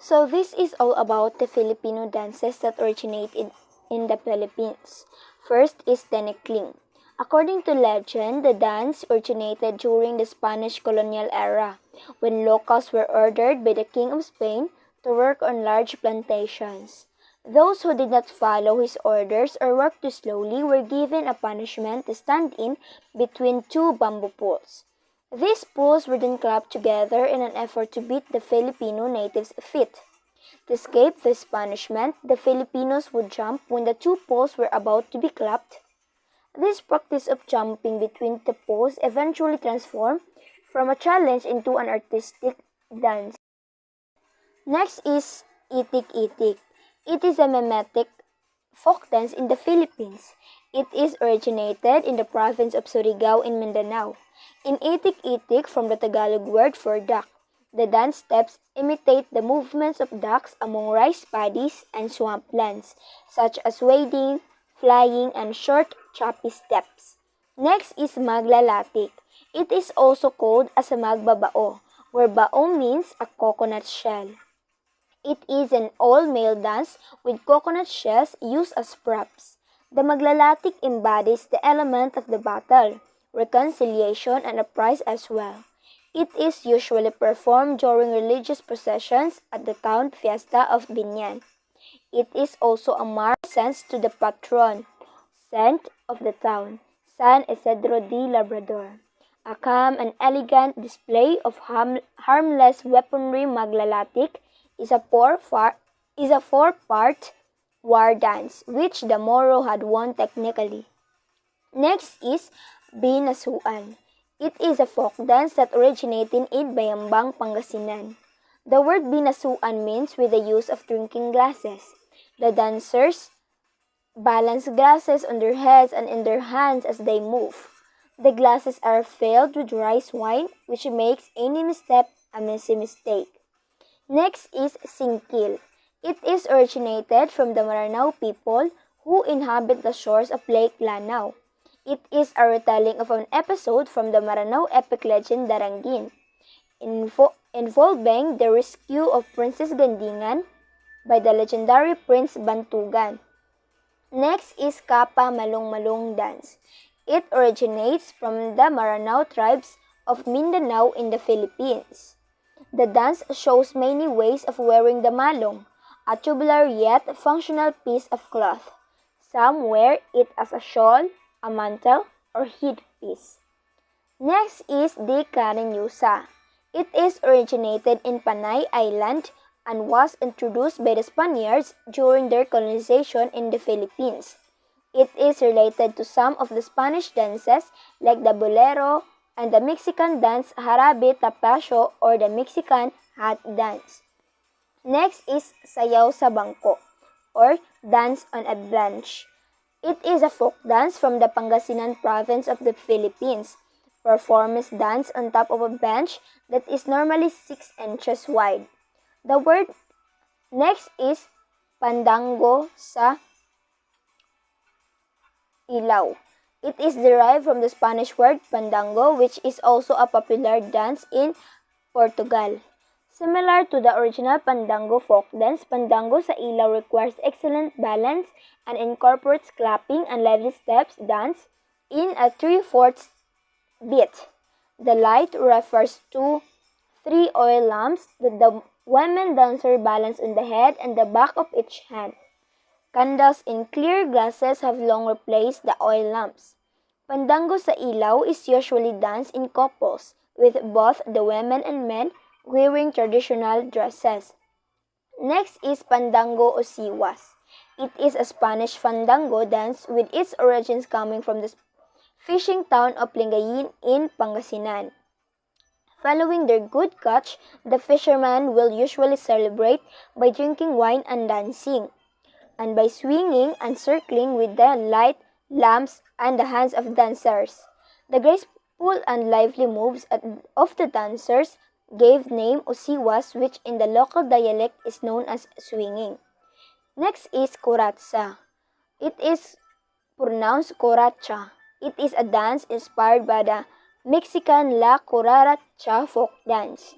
So this is all about the Filipino dances that originated in the Philippines. First is Tenekling. According to legend, the dance originated during the Spanish colonial era, when locals were ordered by the King of Spain to work on large plantations. Those who did not follow his orders or work too slowly were given a punishment to stand in between two bamboo poles. These poles were then clapped together in an effort to beat the Filipino natives' feet. To escape this punishment, the Filipinos would jump when the two poles were about to be clapped. This practice of jumping between the poles eventually transformed from a challenge into an artistic dance. Next is Itik-Itik. It is a mimetic folk dance in the Philippines. It is originated in the province of Surigao in Mindanao. In Itik-Itik, from the Tagalog word for duck, the dance steps imitate the movements of ducks among rice paddies and swamplands, such as wading, flying, and short, choppy steps. Next is Maglalatik. It is also called as a Magbabao, where bao means a coconut shell. It is an all-male dance with coconut shells used as props. The Maglalatik embodies the element of the battle, reconciliation, and a prize as well. It is usually performed during religious processions at the town fiesta of Binyan. It is also a sent to the patron saint of the town, San Isidro de Labrador. A calm and elegant display of harmless weaponry. Maglalatik is a four-part war dance, which the Moro had won technically. Next is Binasuan. It is a folk dance that originated in Bayambang, Pangasinan. The word Binasuan means with the use of drinking glasses. The dancers balance glasses on their heads and in their hands as they move. The glasses are filled with rice wine, which makes any misstep a messy mistake. Next is Singkil. It is originated from the Maranao people who inhabit the shores of Lake Lanao. It is a retelling of an episode from the Maranao epic legend Darangin, involving the rescue of Princess Gandingan by the legendary Prince Bantugan. Next is Kapa Malong Malong dance. It originates from the Maranao tribes of Mindanao in the Philippines. The dance shows many ways of wearing the malong, a tubular yet functional piece of cloth. Some wear it as a shawl, a mantle, or headpiece. Next is the Cariñusa. It is originated in Panay Island and was introduced by the Spaniards during their colonization in the Philippines. It is related to some of the Spanish dances like the bolero and the Mexican dance Jarabe Tapacio or the Mexican hat dance. Next is Sayaw sa Bangko or Dance on a Bench. It is a folk dance from the Pangasinan province of the Philippines. Performers dance on top of a bench that is normally 6 inches wide. The word next is Pandango sa Ilaw. It is derived from the Spanish word pandango, which is also a popular dance in Portugal. Similar to the original Pandango folk dance, Pandango sa Ilaw requires excellent balance and incorporates clapping and lively steps dance in a 3/4 beat. The light refers to 3 oil lamps that the women dancer balance on the head and the back of each hand. Candles in clear glasses have long replaced the oil lamps. Pandango sa Ilaw is usually danced in couples, with both the women and men wearing traditional dresses. Next is Pandango o Siwas. It is a Spanish fandango dance with its origins coming from the fishing town of Lingayen in Pangasinan. Following their good catch, the fishermen will usually celebrate by drinking wine and dancing, and by swinging and circling with the light lamps and the hands of dancers. The graceful and lively moves of the dancers gave name Usiwas, which in the local dialect is known as swinging. Next is Kuratsa. It is pronounced Coracha. It is a dance inspired by the Mexican La Cucaracha folk dance.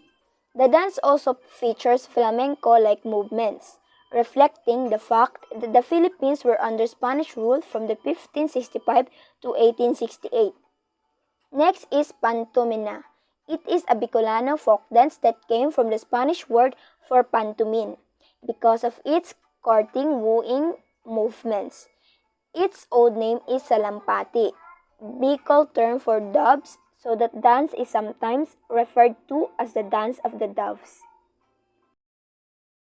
The dance also features flamenco-like movements, reflecting the fact that the Philippines were under Spanish rule from the 1565 to 1868. Next is pantomima. It is a Bicolano folk dance that came from the Spanish word for pantomime because of its courting, wooing movements. Its old name is salampati, Bicol term for doves, so that dance is sometimes referred to as the dance of the doves.